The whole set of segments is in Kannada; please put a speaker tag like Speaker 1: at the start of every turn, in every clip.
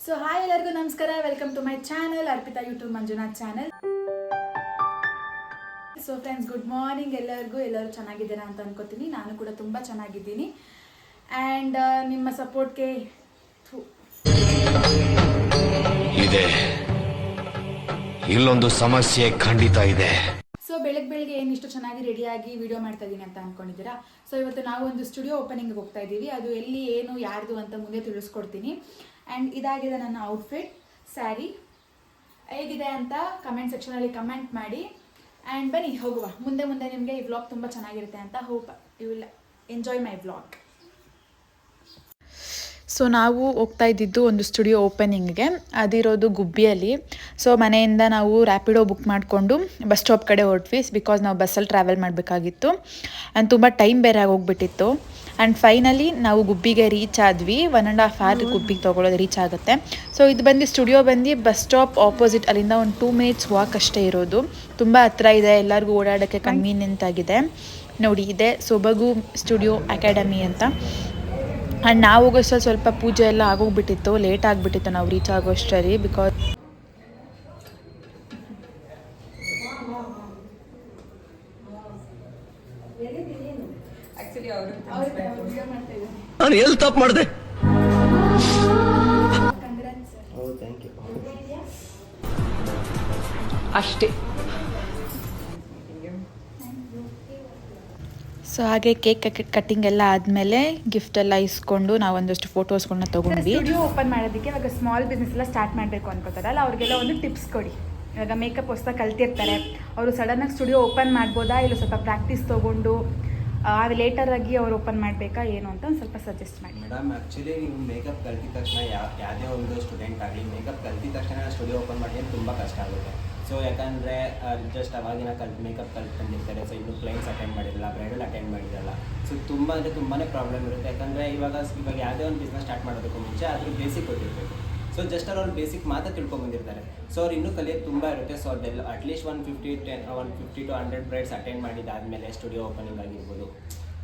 Speaker 1: ಸೊ ಹಾಯ್ ಎಲ್ಲರಿಗೂ ನಮಸ್ಕಾರ, welcome to my channel Arpita YouTube Manjunath channel. So friends, good morning ಎಲ್ಲರಿಗೂ. ಎಲ್ಲರೂ ಚೆನ್ನಾಗಿದ್ದೀರಾ ಅಂತ ಅನ್ಕೋತೀನಿ. ನಾನು ಕೂಡ ತುಂಬ ಚೆನ್ನಾಗಿದ್ದೀನಿ. ಆ್ಯಂಡ್ ನಿಮ್ಮ ಸಪೋರ್ಟ್ಗೆ
Speaker 2: ಇದೆ ಇಲ್ಲೊಂದು ಸಮಸ್ಯೆ ಖಂಡಿತ ಇದೆ.
Speaker 1: ಸೊ ಬೆಳಗ್ಗೆ ಏನಿಷ್ಟು ಚೆನ್ನಾಗಿ ರೆಡಿಯಾಗಿ ವಿಡಿಯೋ ಮಾಡ್ತಾ ಇದ್ದೀನಿ ಅಂತ ಅಂದ್ಕೊಂಡಿದ್ದೀರಾ. ಸೊ ಇವತ್ತು ನಾವು ಒಂದು ಸ್ಟುಡಿಯೋ ಓಪನಿಂಗ್ ಹೋಗ್ತಾ ಇದ್ದೀವಿ. ಅದು ಎಲ್ಲಿ, ಏನು, ಯಾರ್ದು ಅಂತ ಮುಂದೆ ತಿಳಿಸ್ಕೊಡ್ತೀನಿ. ಆ್ಯಂಡ್ ಇದಾಗಿದೆ ನನ್ನ ಔಟ್ಫಿಟ್, ಸ್ಯಾರಿ. ಹೇಗಿದೆ ಅಂತ ಕಮೆಂಟ್ ಸೆಕ್ಷನಲ್ಲಿ ಕಮೆಂಟ್ ಮಾಡಿ. ಆ್ಯಂಡ್ ಬನ್ನಿ ಹೋಗುವ ಮುಂದೆ. ನಿಮಗೆ ಈ ವ್ಲಾಗ್ ತುಂಬ ಚೆನ್ನಾಗಿರುತ್ತೆ ಅಂತ hope you will enjoy my vlog. So ನಾವು ಹೋಗ್ತಾ ಇದ್ದಿದ್ದು ಒಂದು ಸ್ಟುಡಿಯೋ ಓಪನಿಂಗ್ಗೆ. ಅದಿರೋದು ಗುಬ್ಬಿಯಲ್ಲಿ. ಸೊ ಮನೆಯಿಂದ ನಾವು ರ್ಯಾಪಿಡೋ ಬುಕ್ ಮಾಡಿಕೊಂಡು ಬಸ್ ಸ್ಟಾಪ್ ಕಡೆ ಹೊರಟ್ವಿ. ಬಿಕಾಸ್ ನಾವು ಬಸ್ಸಲ್ಲಿ ಟ್ರಾವೆಲ್ ಮಾಡಬೇಕಾಗಿತ್ತು ಆ್ಯಂಡ್ ತುಂಬ ಟೈಮ್ ಬೇರೆ ಆಗೋಗ್ಬಿಟ್ಟಿತ್ತು. ಆ್ಯಂಡ್ ಫೈನಲಿ ನಾವು ಗುಬ್ಬಿಗೆ ರೀಚ್ ಆದ್ವಿ. 1.5 hour ಗುಬ್ಬಿಗೆ ತೊಗೊಳೋದು ರೀಚ್ ಆಗುತ್ತೆ. ಸೊ ಇದು ಬಂದು ಸ್ಟುಡಿಯೋ ಬಂದು ಬಸ್ ಸ್ಟಾಪ್ ಆಪೋಸಿಟ್, ಅಲ್ಲಿಂದ ಒಂದು 2 minutes ವಾಕ್ ಅಷ್ಟೇ ಇರೋದು. ತುಂಬ ಹತ್ರ ಇದೆ, ಎಲ್ಲರಿಗೂ ಓಡಾಡೋಕ್ಕೆ ಕನ್ವೀನಿಯಂಟ್ ಆಗಿದೆ. ನೋಡಿ, ಇದೆ ಸೊಬಗು ಸ್ಟುಡಿಯೋ ಅಕಾಡೆಮಿ ಅಂತ. ಆ್ಯಂಡ್ ನಾವು ಹೋಗೋಷ್ಟರಲ್ಲಿ ಸ್ವಲ್ಪ ಪೂಜೆ ಎಲ್ಲ ಆಗೋಗ್ಬಿಟ್ಟಿತ್ತು, ಲೇಟ್ ಆಗಿಬಿಟ್ಟಿತ್ತು ನಾವು ರೀಚ್ ಆಗೋಷ್ಟರಲ್ಲಿ. ಬಿಕಾಸ್
Speaker 2: ನಾನು ಎಲ್ಲಿ ತಪ್ಪು ಮಾಡಿದೆ?
Speaker 3: ಅಷ್ಟೇ.
Speaker 1: ಸೊ ಹಾಗೆ ಕೇಕ್ ಕಟ್ಟಿಂಗ್ ಎಲ್ಲ ಆದಮೇಲೆ ಗಿಫ್ಟ್ ಎಲ್ಲ ಇಸ್ಕೊಂಡು ನಾವು ಒಂದಷ್ಟು ಫೋಟೋಸ್ಗಳನ್ನ ತೊಗೊಂಡ್ವಿ. ಸ್ಟುಡಿಯೋ ಓಪನ್ ಮಾಡೋದಕ್ಕೆ ಇವಾಗ ಸ್ಮಾಲ್ ಬಿಸ್ನೆಸ್ ಎಲ್ಲ ಸ್ಟಾರ್ಟ್ ಮಾಡಬೇಕು ಅನ್ಕೋತಾರಲ್ಲ, ಅವ್ರಿಗೆಲ್ಲ ಒಂದು ಟಿಪ್ಸ್ ಕೊಡಿ. ಇವಾಗ ಮೇಕಪ್ ಹೊಸ್ದಾಗಿ ಕಲ್ತಿರ್ತಾರೆ, ಅವರು ಸಡನ್ನಾಗಿ ಸ್ಟುಡಿಯೋ ಓಪನ್ ಮಾಡ್ಬೋದಾ, ಇಲ್ಲ ಸ್ವಲ್ಪ ಪ್ರಾಕ್ಟೀಸ್ ತೊಗೊಂಡು ಲೇಟರ್ ಆಗಿ ಅವ್ರು ಓಪನ್ ಮಾಡಬೇಕಾ ಏನು ಅಂತ ಒಂದು ಸ್ವಲ್ಪ ಸಜೆಸ್ಟ್ ಮಾಡಿ.
Speaker 4: ಮೇಡಮ್, ಆ್ಯಕ್ಚುಲಿ ನೀವು ಮೇಕಪ್ ಕಲ್ತಿದ ತಕ್ಷಣ ಯಾವುದೇ ಒಂದು ಸ್ಟೂಡೆಂಟ್ ಆಗಲಿ ಮೇಕಪ್ ಕಲ್ತಿದ ತಕ್ಷಣ ಸ್ಟುಡಿಯೋ ಓಪನ್ ಮಾಡಿ ತುಂಬ ಕಷ್ಟ ಆಗುತ್ತೆ. ಸೊ ಯಾಕಂದರೆ ಜಸ್ಟ್ ಅವಾಗಿನ ಮೇಕಪ್ ಕಲ್ತ್ಕೊಂಡಿರ್ತಾರೆ. ಸೊ ಇನ್ನೂ ಕ್ಲೈಂಟ್ಸ್ ಅಟೆಂಡ್ ಮಾಡಿರಲ್ಲ, ಬ್ರೈಡಲ್ ಅಟೆಂಡ್ ಮಾಡಿರಲ್ಲ. ಸೊ ತುಂಬ ಅಂದರೆ ತುಂಬಾ ಪ್ರಾಬ್ಲಮ್ ಇರುತ್ತೆ. ಯಾಕಂದರೆ ಇವಾಗ ಯಾವುದೇ ಒಂದು ಬಿಸ್ನೆಸ್ ಸ್ಟಾರ್ಟ್ ಮಾಡೋದಕ್ಕೂ ಮುಂಚೆ ಅದ್ರ ಬೇಸಿಕ್ ಗೊತ್ತಿರಬೇಕು. ಸೊ ಜಸ್ಟ್ ಅವ್ರು ಬೇಸಿಕ್ ಮಾತ್ರ ತಿಳ್ಕೊಂಬಂದಿರ್ತಾರೆ. ಸೊ ಅವ್ರು ಇನ್ನೂ ಕಲಿಯೋದು ತುಂಬ ಇರುತ್ತೆ. ಸೊ ಅದೆಲ್ಲ ಅಟ್ಲೀಸ್ಟ್ 150 to 100 ಬ್ರೈಡ್ಸ್ ಅಟೆಂಡ್ ಮಾಡಿದ್ದಾದಮೇಲೆ ಸ್ಟುಡಿಯೋ ಓಪನಿಂಗ್ ಆಗಿರ್ಬೋದು.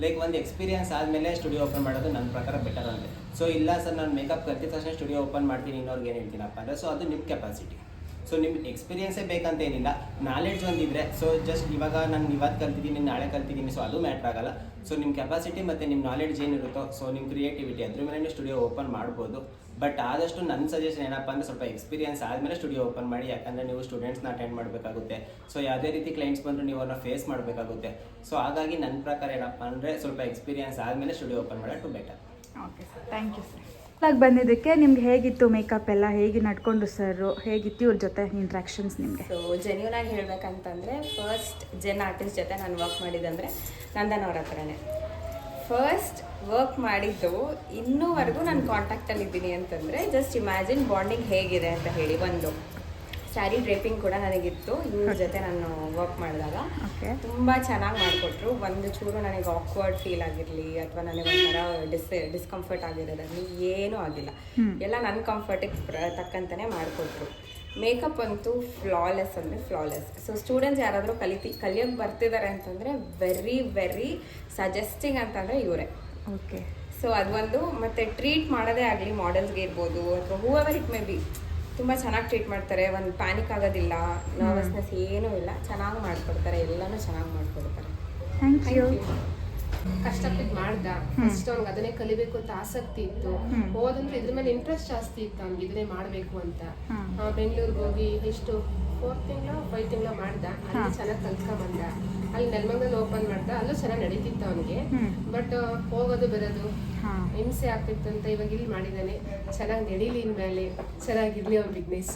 Speaker 4: ಲೈಕ್ ಒಂದು ಎಕ್ಸ್ಪೀರಿಯನ್ಸ್ ಆದಮೇಲೆ ಸ್ಟುಡಿಯೋ ಓಪನ್ ಮಾಡೋದು ನನ್ನ ಪ್ರಕಾರ ಬೆಟರ್ ಅಂದರೆ. ಸೊ ಇಲ್ಲ ಸರ್, ನಾನು ಮೇಕಪ್ ಕಲ್ತಿದ ತಕ್ಷಣ ಸ್ಟುಡಿಯೋ ಓಪನ್ ಮಾಡ್ತೀನಿ ಇನ್ನೋರ್ಗೆ ಏನು ಹೇಳ್ತೀನಪ್ಪ ಅಂದರೆ, ಸೊ ಅದು ನಿಮ್ಮ ಕೆಪಾಸಿಟಿ. ಸೊ ನಿಮ್ಗೆ ಎಕ್ಸ್ಪೀರಿಯನ್ಸೇ ಬೇಕಂತ ಏನಿಲ್ಲ, ನಾಲೆಡ್ಜ್ ಒಂದಿದ್ರೆ. ಸೊ ಜಸ್ಟ್ ಇವಾಗ ನಾನು ಇವತ್ತು ಕಲ್ತಿದ್ದೀನಿ, ನಾಳೆ ಕಲ್ತಿದ್ದೀನಿ, ಸೊ ಅದು ಮ್ಯಾಟ್ರ್ ಆಗಲ್ಲ. ಸೊ ನಿಮ್ಮ ಕೆಪಾಸಿಟಿ ಮತ್ತು ನಿಮ್ಮ ನಾಲೆಡ್ಜ್ ಏನಿರುತ್ತೋ, ಸೊ ನಿಮ್ಮ ಕ್ರಿಯೇಟಿವಿಟಿ ಅದ್ರ ಮೇಲೆ ಸ್ಟುಡಿಯೋ ಓಪನ್ ಮಾಡ್ಬೋದು. ಬಟ್ ಆದಷ್ಟು ನನ್ನ ಸಜೆಷನ್ ಏನಪ್ಪ ಅಂದರೆ, ಸ್ವಲ್ಪ ಎಕ್ಸ್ಪೀರಿಯನ್ಸ್ ಆದಮೇಲೆ ಸ್ಟುಡಿಯೋ ಓಪನ್ ಮಾಡಿ. ಯಾಕಂದರೆ ನೀವು ಸ್ಟೂಡೆಂಟ್ಸ್ನ ಅಟೆಂಡ್ ಮಾಡಬೇಕಾಗುತ್ತೆ. ಸೊ ಯಾವುದೇ ರೀತಿ ಕ್ಲೈಂಟ್ಸ್ ಬಂದರೂ ನೀವು ಅವ್ರನ್ನ ಫೇಸ್ ಮಾಡಬೇಕಾಗುತ್ತೆ. ಸೊ ಹಾಗಾಗಿ ನನ್ನ ಪ್ರಕಾರ ಏನಪ್ಪ ಅಂದರೆ, ಸ್ವಲ್ಪ ಎಕ್ಸ್ಪೀರಿಯನ್ಸ್ ಆದಮೇಲೆ ಸ್ಟುಡಿಯೋ ಓಪನ್ ಮಾಡೋದು better.
Speaker 1: Okay sir, thank you sir. ಬಂದಿದ್ದಕ್ಕೆ ನಿಮ್ಗೆ ಹೇಗಿತ್ತು ಮೇಕಪ್ ಎಲ್ಲ, ಹೇಗೆ ನಡ್ಕೊಂಡು ಸರ್, ಹೇಗಿತ್ತು ಇವ್ರ ಜೊತೆ ಇಂಟ್ರಾಕ್ಷನ್ಸ್ ನಿಮಗೆ?
Speaker 3: ಸೊ ಜೆನ್ಯೂನ್ ಆಗಿ ಹೇಳ್ಬೇಕಂತಂದರೆ, ಫಸ್ಟ್ ಆರ್ಟಿಸ್ಟ್ ಜೊತೆ ನಾನು ವರ್ಕ್ ಮಾಡಿದ್ದಂದರೆ ನಂದನ್ ಅವ್ರ ಹತ್ರನೇ ಫಸ್ಟ್ ವರ್ಕ್ ಮಾಡಿದ್ದು. ಇನ್ನೂವರೆಗೂ ನಾನು ಕಾಂಟ್ಯಾಕ್ಟಲ್ಲಿ ಇದ್ದೀನಿ ಅಂತಂದರೆ ಜಸ್ಟ್ ಇಮ್ಯಾಜಿನ್ ಬಾಂಡಿಂಗ್ ಹೇಗಿದೆ ಅಂತ ಹೇಳಿ. ಒಂದು ಸ್ಯಾರಿ ಡ್ರೇಪಿಂಗ್ ಕೂಡ ನನಗಿತ್ತು ಇವ್ರ ಜೊತೆ ನಾನು ವರ್ಕ್ ಮಾಡಿದಾಗ. ತುಂಬ ಚೆನ್ನಾಗಿ ಮಾಡಿಕೊಟ್ರು. ಒಂದು ಚೂರು ನನಗೆ ಆಕ್ವರ್ಡ್ ಫೀಲ್ ಆಗಿರಲಿ ಅಥವಾ ನನಗೆ ಒಂಥರ ಡಿಸ್ಕಂಫರ್ಟ್ ಆಗಿರೋದಾಗಲಿ ಏನೂ ಆಗಿಲ್ಲ. ಎಲ್ಲ ನನ್ನ ಕಂಫರ್ಟಿಗೆ ತಕ್ಕಂತಲೇ ಮಾಡಿಕೊಟ್ರು. ಮೇಕಪ್ ಅಂತೂ ಫ್ಲಾಲೆಸ್ ಅಂದರೆ ಫ್ಲಾಲೆಸ್. ಸೊ ಸ್ಟೂಡೆಂಟ್ಸ್ ಯಾರಾದರೂ ಕಲಿಯೋಕ್ಕೆ ಬರ್ತಿದ್ದಾರೆ ಅಂತಂದರೆ ವೆರಿ ಸಜೆಸ್ಟಿಂಗ್ ಅಂತಂದರೆ ಇವರೇ.
Speaker 1: ಓಕೆ.
Speaker 3: ಸೊ ಅದೊಂದು. ಮತ್ತು ಟ್ರೀಟ್ ಮಾಡೋದೇ ಆಗಲಿ, ಮಾಡೆಲ್ಸ್ಗೆ ಇರ್ಬೋದು ಅಥವಾ ಹೂವೆವರ್ ಇಟ್ ಮೇ ಬಿ, ತುಂಬ ಚೆನ್ನಾಗಿ ಟ್ರೀಟ್ ಮಾಡ್ತಾರೆ. ಒಂದು ಪ್ಯಾನಿಕ್ ಆಗೋದಿಲ್ಲ, ನರ್ವಸ್ನೆಸ್ ಏನೂ ಇಲ್ಲ, ಚೆನ್ನಾಗಿ ಮಾಡಿಕೊಡ್ತಾರೆ, ಎಲ್ಲನೂ ಚೆನ್ನಾಗಿ ಮಾಡಿಕೊಡ್ತಾರೆ.
Speaker 1: Thank you.
Speaker 5: ಕಷ್ಟಪಟ್ಟು ಮಾಡ್ದ. ಫಸ್ಟ್ ಅವ್ನಿಗೆ ಅದನ್ನೇ ಕಲಿಬೇಕು ಅಂತ ಆಸಕ್ತಿ ಇತ್ತು. ಹೋದಂದ್ರೆ ಇದ್ರ ಮೇಲೆ ಇಂಟ್ರೆಸ್ಟ್ ಜಾಸ್ತಿ ಇತ್ತು ಅವ್ನಿಗೆ, ಇದನ್ನೇ ಮಾಡಬೇಕು ಅಂತ. ಬೆಂಗಳೂರಿಗೆ ಹೋಗಿ ಎಷ್ಟು 4 ತಿಂಗಳು 5 ತಿಂಗಳು ಮಾಡ್ದ. ಅಲ್ಲಿ ಚೆನ್ನಾಗಿ ಕಲ್ತ್ಕೊಂಡ್ ಬಂದ. ಅಲ್ಲಿ ನೆಲಮಂಗಲದಲ್ಲಿ ಓಪನ್ ಮಾಡ್ದ, ಅಲ್ಲೂ ಚೆನ್ನಾಗಿ ನಡೀತಿತ್ತು ಅವನಿಗೆ. ಬಟ್ ಹೋಗೋದು ಬರೋದು ಹಿಂಸೆ ಆಗ್ತಿತ್ತು ಅಂತ ಇವಾಗ ಇಲ್ಲಿ ಮಾಡಿದ್ದಾನೆ. ಚೆನ್ನಾಗಿ ನಡೀಲಿ, ಇನ್ಮೇಲೆ ಚೆನ್ನಾಗಿರ್ಲಿ ಅವ್ರ ಬಿಸ್ನೆಸ್.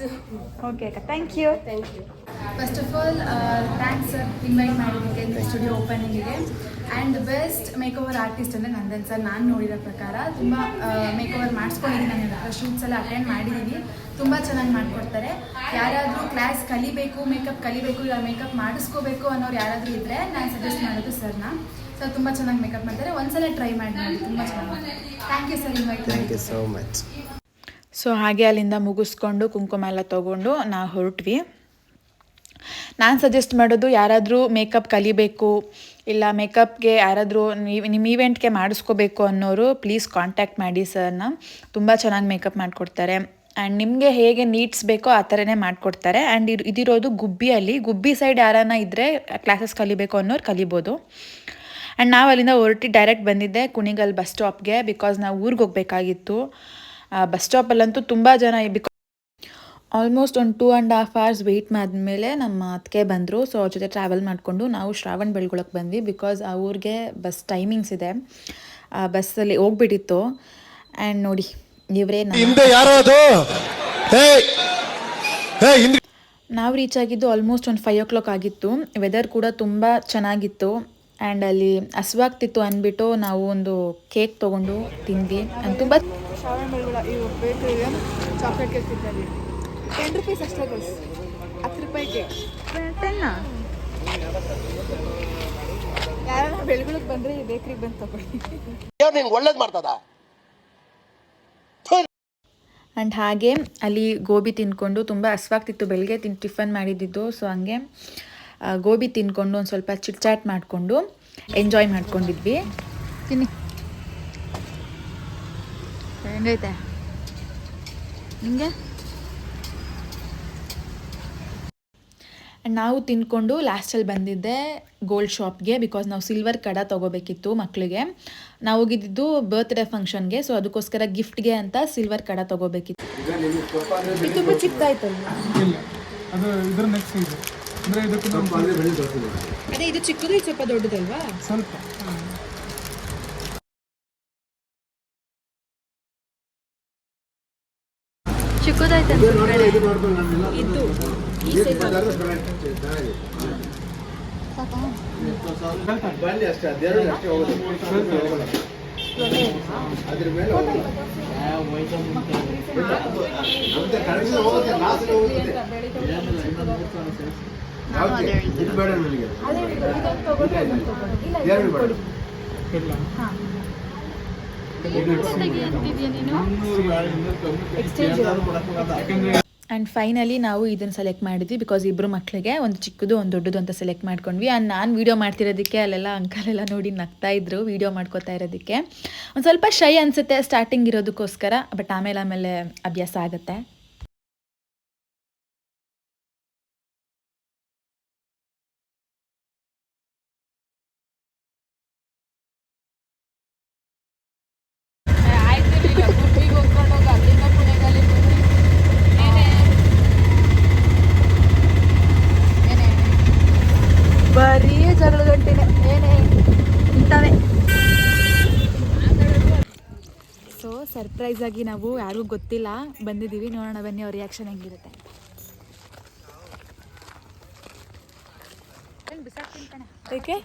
Speaker 1: ಓಕೆ ಅಕ್ಕ, thank you.
Speaker 5: Thank you.
Speaker 1: First of all thanks sir, invite ಮಾಡಿದ್ದಕ್ಕೆ ಸ್ಟುಡಿಯೋ ಓಪನಿಂಗಿಗೆ. ಆ್ಯಂಡ್ ಬೆಸ್ಟ್ ಮೇಕಓವರ್ ಆರ್ಟಿಸ್ಟ್ ಅಂದರೆ ನಂದನ್ ಸರ್. ನಾನು ನೋಡಿರೋ ಪ್ರಕಾರ ತುಂಬ ಮೇಕಓವರ್ ಮಾಡಿಸ್ಕೊಂಡಿದ್ದೀನಿ. ನಾನು ಹತ್ರ ಶೂಟ್ಸ್ ಎಲ್ಲ ಅಟೆಂಡ್ ಮಾಡಿದ್ದೀನಿ. ತುಂಬ ಚೆನ್ನಾಗಿ ಮಾಡಿಕೊಡ್ತಾರೆ. ಯಾರಾದರೂ ಕ್ಲಾಸ್ ಕಲಿಬೇಕು, ಮೇಕಪ್ ಕಲಿಬೇಕು, ಇಲ್ಲ ಮೇಕಪ್ ಮಾಡಿಸ್ಕೋಬೇಕು ಅನ್ನೋರು ಯಾರಾದರೂ ಇದ್ದರೆ ನಾನು ಸಜೆಸ್ಟ್ ಮಾಡೋದು ಸರ್ನ. ಸರ್ ತುಂಬ ಚೆನ್ನಾಗಿ ಮೇಕಪ್ ಮಾಡ್ತಾರೆ. ಒಂದ್ಸಲ ಟ್ರೈ ಮಾಡಿ ನೋಡಿ, ತುಂಬ ಚೆನ್ನಾಗಿ. Thank you sir, invite.
Speaker 4: Thank you so much.
Speaker 1: So ಹಾಗೆ ಅಲ್ಲಿಂದ ಮುಗಿಸ್ಕೊಂಡು ಕುಂಕುಮ ಎಲ್ಲ ತೊಗೊಂಡು ನಾವು ಹೊರಟ್ವಿ. ನಾನು ಸಜೆಸ್ಟ್ ಮಾಡೋದು, ಯಾರಾದರೂ ಮೇಕಪ್ ಕಲಿಬೇಕು ಇಲ್ಲ ಮೇಕಪ್ಗೆ ಯಾರಾದರೂ ನಿಮ್ಮ ಈವೆಂಟ್ಗೆ ಮಾಡಿಸ್ಕೋಬೇಕು ಅನ್ನೋರು ಪ್ಲೀಸ್ ಕಾಂಟ್ಯಾಕ್ಟ್ ಮಾಡಿ ಸರ್ನ. ತುಂಬ ಚೆನ್ನಾಗಿ ಮೇಕಪ್ ಮಾಡಿಕೊಡ್ತಾರೆ. ಆ್ಯಂಡ್ ನಿಮಗೆ ಹೇಗೆ ನೀಡ್ಸ್ ಬೇಕೋ ಆ ಥರನೇ ಮಾಡಿಕೊಡ್ತಾರೆ. ಆ್ಯಂಡ್ ಇದಿರೋದು ಗುಬ್ಬಿಯಲ್ಲಿ. ಗುಬ್ಬಿ ಸೈಡ್ ಯಾರನ್ನ ಇದ್ದರೆ ಕ್ಲಾಸಸ್ ಕಲಿಬೇಕು ಅನ್ನೋರು ಕಲಿಬೋದು. ಆ್ಯಂಡ್ ನಾವು ಅಲ್ಲಿಂದ ಹೊರಟಿ ಡೈರೆಕ್ಟ್ ಬಂದಿದ್ದೆ ಕುಣಿಗಲ್ ಬಸ್ ಸ್ಟಾಪ್ಗೆ, ಬಿಕಾಸ್ ನಾವು ಊರಿಗೆ ಹೋಗಬೇಕಾಗಿತ್ತು. ಬಸ್ ಸ್ಟಾಪಲ್ಲಂತೂ ತುಂಬ ಜನ ಆಲ್ಮೋಸ್ಟ್ ಒಂದು 2.5 hours ವೆಯ್ಟ್ ಮಾಡಿದ್ಮೇಲೆ ನಮ್ಮ ಅತ್ತಿಗೆ ಬಂದರು. ಸೊ ಅವ್ರ ಜೊತೆ ಟ್ರಾವೆಲ್ ಮಾಡಿಕೊಂಡು ನಾವು ಶ್ರಾವಣ ಬೆಳಗೊಳಕ್ಕೆ ಬಂದ್ವಿ, ಬಿಕಾಸ್ ಆ ಊರಿಗೆ ಬಸ್ ಟೈಮಿಂಗ್ಸ್ ಇದೆ. ಬಸ್ಸಲ್ಲಿ ಹೋಗ್ಬಿಟ್ಟಿತ್ತು. ಆ್ಯಂಡ್ ನೋಡಿ ಇವರೇ ನಾವು ರೀಚ್ ಆಗಿದ್ದು ಆಲ್ಮೋಸ್ಟ್ ಒಂದು 5 o'clock ಆಗಿತ್ತು. ವೆದರ್ ಕೂಡ ತುಂಬ ಚೆನ್ನಾಗಿತ್ತು. ಆ್ಯಂಡ್ ಅಲ್ಲಿ ಹಸುವಾಗ್ತಿತ್ತು ಅಂದ್ಬಿಟ್ಟು ನಾವು ಒಂದು ಕೇಕ್ ತೊಗೊಂಡು ತಿಂದ್ವಿ. ತುಂಬ
Speaker 6: ಶ್ರಾವಣ ಬೆಳಗೊಳ ಈ ಬೇಕರಿಗೆ ಚಾಕ್ಲೇಟ್ ಕೇಕ್ ತಿಂತೀವಿ. 10 rupees ಅಷ್ಟೇ ಗೈಸ್, 10 ರೂಪಾಯಿ ಕೇಕ್. 10 ಯಾರು ಬೆಳಗೊಳಕ್ಕೆ ಬಂದರೆ ಈ ಬೇಕ್ರಿಗೆ ಬಂದು ತಗೊಳ್ಳಿ.
Speaker 2: ಒಳ್ಳೇದು ಮಾಡ್ತದ.
Speaker 1: ಆ್ಯಂಡ್ ಹಾಗೆ ಅಲ್ಲಿ ಗೋಬಿ ತಿಂದ್ಕೊಂಡು ತುಂಬ ಹಸ್ವಾಗ್ತಿತ್ತು, ಬೆಳಗ್ಗೆ ಟಿಫನ್ ಮಾಡಿದ್ದಿದ್ದು. ಸೊ ಹಂಗೆ ಗೋಬಿ ತಿಂದ್ಕೊಂಡು ಒಂದು ಸ್ವಲ್ಪ ಚಿಟ್ ಚಾಟ್ ಮಾಡಿಕೊಂಡು ಎಂಜಾಯ್ ಮಾಡ್ಕೊಂಡಿದ್ವಿ. ತಿನ್ನಿ ಹೆಂಗೈತೆ ನಿಮಗೆ? ನಾವು ತಿಂದ್ಕೊಂಡು ಲಾಸ್ಟಲ್ಲಿ ಬಂದಿದ್ದೆ ಗೋಲ್ಡ್ ಶಾಪ್ಗೆ, ಬಿಕಾಸ್ ನಾವು ಸಿಲ್ವರ್ ಕಡ ತೊಗೋಬೇಕಿತ್ತು ಮಕ್ಕಳಿಗೆ. ನಾವು ಹೋಗಿದ್ದು ಬರ್ತ್ಡೇ ಫಂಕ್ಷನ್ಗೆ, ಸೊ ಅದಕ್ಕೋಸ್ಕರ ಗಿಫ್ಟ್ಗೆ ಅಂತ ಸಿಲ್ವರ್ ಕಡ ತೊಗೋಬೇಕಿತ್ತು. ತುಂಬ ಚಿಕ್ಕದಾಯ್ತಲ್ಲ.
Speaker 7: ಅದು ಇದರ ನೆಕ್ಸ್ಟ್ ಸೈಜ್ ಅಂದರೆ ಇದಕ್ಕೆ
Speaker 1: ಅದೇ ಇದು ಚಿಕ್ಕದು, ಇದು ಸ್ವಲ್ಪ ದೊಡ್ಡದಲ್ವಾ?
Speaker 7: ಸ್ವಲ್ಪ
Speaker 1: ಚಿಕ್ಕದಾಯ್ತು ಇದು ಈ ಸೈಜ್ ಆ್ಯಂಡ್ ಫೈನಲಿ ನಾವು ಇದನ್ನು ಸೆಲೆಕ್ಟ್ ಮಾಡಿದ್ವಿ, ಬಿಕಾಸ್ ಇಬ್ಬರು ಮಕ್ಕಳಿಗೆ ಒಂದು ಚಿಕ್ಕದು ಒಂದು ದೊಡ್ಡದು ಅಂತ ಸೆಲೆಕ್ಟ್ ಮಾಡ್ಕೊಂಡ್ವಿ. ಆ್ಯಂಡ್ ನಾನು ವೀಡಿಯೋ ಮಾಡ್ತಿರೋದಕ್ಕೆ ಅಲ್ಲೆಲ್ಲ ಅಂಕಲೆಲ್ಲ ನೋಡಿ ನಗ್ತಾ ಇದ್ರು ವೀಡಿಯೋ ಮಾಡ್ಕೋತಾ ಇರೋದಕ್ಕೆ. ಒಂದು ಸ್ವಲ್ಪ ಶೈ ಅನಿಸುತ್ತೆ ಸ್ಟಾರ್ಟಿಂಗ್ ಇರೋದಕ್ಕೋಸ್ಕರ, ಬಟ್ ಆಮೇಲೆ ಅಭ್ಯಾಸ ಆಗುತ್ತೆ. ಬರೀ ಜಗಳ ಗಂಟೆನೆ ಏನೇ ಇಂಥವೇ. ಸೊ ಸರ್ಪ್ರೈಸ್ ಆಗಿ ನಾವು ಯಾರಿಗೂ ಗೊತ್ತಿಲ್ಲ ಬಂದಿದ್ದೀವಿ, ನೋಡೋಣ ಬನ್ನಿ ಅವ್ರ ರಿಯಾಕ್ಷನ್ ಹೆಂಗಿರುತ್ತೆ. ಏಕೆ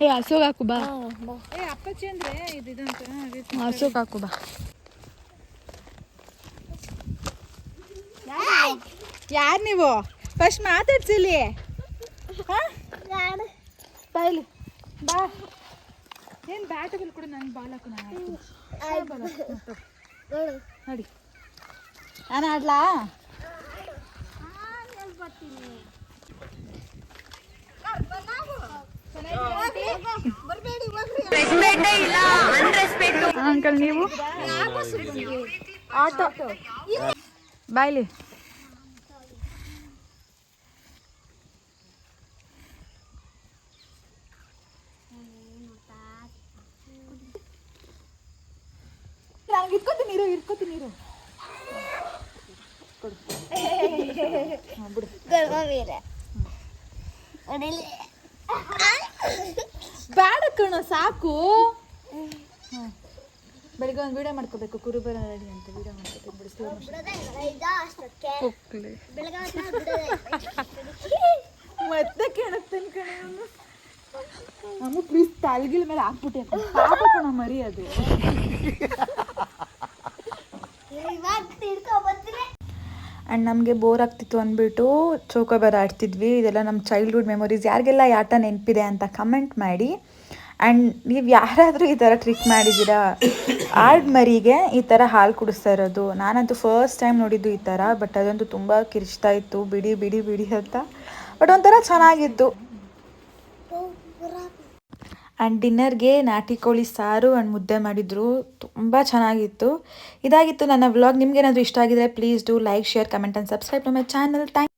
Speaker 1: ಏ ಹಸುಗೆ ಹಾಕು ಬಾ. ಏ ಅಪ್ಪಚ್ಚಿ ಅಂದ್ರೆ ಇದಂತ ಹಸುಗೆ ಹಾಕು ಬಾ. ಯಾರು ನೀವು ಫಸ್ಟ್ ಮಾತಾಡ್ಸಿಲಿ. ಬಾಯ್ಲಿ ಬಾ. ಏನು ಬ್ಯಾಟಲ್ಲಿ ಕೂಡ ನನಗೆ ಬಾಲ್ ಹಾಕು, ನೋಡಿ ನಾನು ಆಡ್ಲಾ? ಅಂಕಲ್ ನೀವು ಆಟೋ ಬಾಯ್ಲಿ. ಇಟ್ಕೋತೀನಿ ನೀರು ಬೇಡ ಕಣೋ ಸಾಕು. ಬೆಳಿಗ್ಗೆ ಒಂದು ವಿಡಿಯೋ ಮಾಡ್ಕೋಬೇಕು, ಕುರುಬರ ರೆಡಿ ಅಂತ ವಿಡಿಯೋ ಮಾಡ್ಕೋತೀನಿ ಮತ್ತೆ ಕೇಳುತ್ತೇನೆ ಕಣ. ನಮ್ಮ ಪ್ಲೀಸ್ ತಲೆಗಿಲ ಮೇಲೆ ಹಾಕ್ಬಿಟ್ಟೆ ಪಾಪ ಕಣ ಮರಿ ಅದು. ಆ್ಯಂಡ್ ನಮಗೆ ಬೋರ್ ಆಗ್ತಿತ್ತು ಅಂದ್ಬಿಟ್ಟು ಚೌಕಾಬಾರ ಆಡ್ತಿದ್ವಿ. ಇದೆಲ್ಲ ನಮ್ಮ ಚೈಲ್ಡ್ಹುಡ್ ಮೆಮೊರೀಸ್. ಯಾರಿಗೆಲ್ಲ ಈ ಆಟ ನೆನಪಿದೆ ಅಂತ ಕಮೆಂಟ್ ಮಾಡಿ. ಆ್ಯಂಡ್ ನೀವು ಯಾರಾದರೂ ಈ ಥರ ಟ್ರಿಕ್ ಮಾಡಿದ್ದೀರಾ? ಆಡ್ ಮರಿಗೆ ಈ ಥರ ಹಾಲು ಕುಡಿಸ್ತಾ ಇರೋದು ನಾನಂತೂ ಫಸ್ಟ್ ಟೈಮ್ ನೋಡಿದ್ದು ಈ ಥರ. ಬಟ್ ಅದಂತೂ ತುಂಬ ಕಿರಿಚ್ತಾ ಇತ್ತು, ಬಿಡಿ ಬಿಡಿ ಬಿಡಿ ಅಂತ. ಬಟ್ ಒಂಥರ ಚೆನ್ನಾಗಿತ್ತು. ಆ್ಯಂಡ್ ಡಿನ್ನರ್ಗೆ ನಾಟಿ ಕೋಳಿ ಸಾರು ಆ್ಯಂಡ್ ಮುದ್ದೆ ಮಾಡಿದರು. ತುಂಬ ಚೆನ್ನಾಗಿತ್ತು. ಇದಾಗಿತ್ತು ನನ್ನ ವ್ಲಾಗ್. ನಿಮ್ಗೇನಾದರೂ ಇಷ್ಟ ಆಗಿದ್ರೆ please do like, share, comment and subscribe to my channel. Thank